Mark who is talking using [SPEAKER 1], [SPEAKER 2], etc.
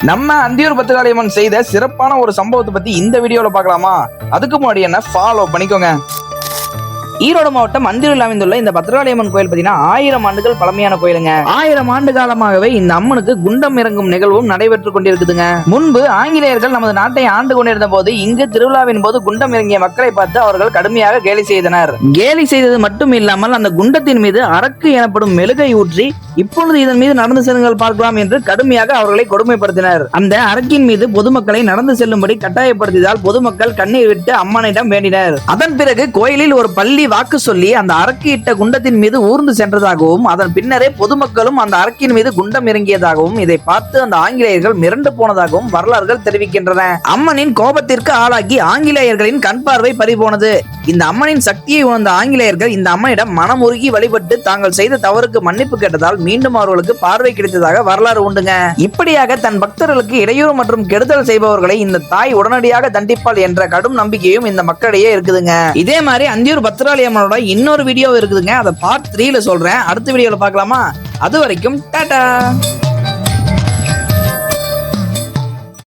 [SPEAKER 1] நம்ம அந்தியூர் பத்திரகாளியம்மன் செய்த சிறப்பான ஒரு சம்பவத்தை பத்தி இந்த வீடியோல பார்க்கலாமா? அதுக்கு முன்னாடி என்ன ஃபாலோ பண்ணிக்கோங்க. ஈரோடு மாவட்டம் அந்தியூரில் அமைந்துள்ள இந்த பத்திரகாளியம்மன் கோயில் பார்த்தீங்கன்னா 1000 ஆண்டுகள் பழமையான கோயிலுங்க. 1000 ஆண்டு காலமாகவே இந்த அம்மனுக்கு குண்டம் இறங்கும் நிகழ்வும் நடைபெற்று கொண்டிருக்குதுங்க. முன்பு ஆங்கிலேயர்கள் நமது நாட்டை ஆண்டு கொண்டிருந்த போது இங்கு திருவிழாவின் போது குண்டம் இறங்கிய மக்களை பார்த்து அவர்கள் கடுமையாக கேலி செய்தனர். கேலி செய்தது மட்டும் இல்லாமல் அந்த குண்டத்தின் மீது அரக்கு எனப்படும் மெழுகை ஊற்றி இப்பொழுது இதன் மீது நடந்து செல்லுங்கள் பார்க்கலாம் என்று கடுமையாக அவர்களை கொடுமைப்படுத்தினர். அந்த அரக்கின் மீது பொதுமக்களை நடந்து செல்லும்படி கட்டாயப்படுத்தியதால் பொதுமக்கள் கண்ணீர் விட்டு அம்மனிடம் வேண்டினர். அதன் பிறகு கோயிலில் ஒரு பள்ளி வாக்கு சொல்லி அந்த அரக்கு இட்ட குண்டத்தின் மீது ஊர்ந்து சென்றதாகவும் அதன் பின்னரே பொதுமக்களும் அந்த அரக்கின் மீது குண்டம் இறங்கியதாகவும் இதை பார்த்து அந்த ஆங்கிலேயர்கள் மிரண்டு போனதாகவும் வரலாறுகள் தெரிவிக்கின்றன. அம்மனின் கோபத்திற்கு ஆளாகி ஆங்கிலேயர்களின் கண் பார்வை பறிபோனது. இந்த அம்மனின் சக்தியை உணர்ந்த ஆங்கிலேயர்கள் இந்த அம்மனிடம் மனமுருகி வழிபட்டு தாங்கள் செய்த தவறுக்கு மன்னிப்பு கேட்டதால் மீண்டும் அவர்களுக்கு பார்வை கிடைத்ததாக வரலாறு உண்டுங்க. இப்படியாக தன் பக்தர்களுக்கு இடையூறு மற்றும் கெடுதல் செய்பவர்களை இந்த தாய் உடனடியாக தண்டிப்பாள் என்ற கடும் நம்பிக்கையும் இந்த மக்களிடையே இருக்குதுங்க. இதே மாதிரி அந்தியூர் பத்திரகாளியம்மனோட இன்னொரு வீடியோ இருக்குதுங்க. அதை பார்ட் 3ல சொல்றேன். அடுத்த வீடியோல பார்க்கலாமா? அது வரைக்கும் டாடா.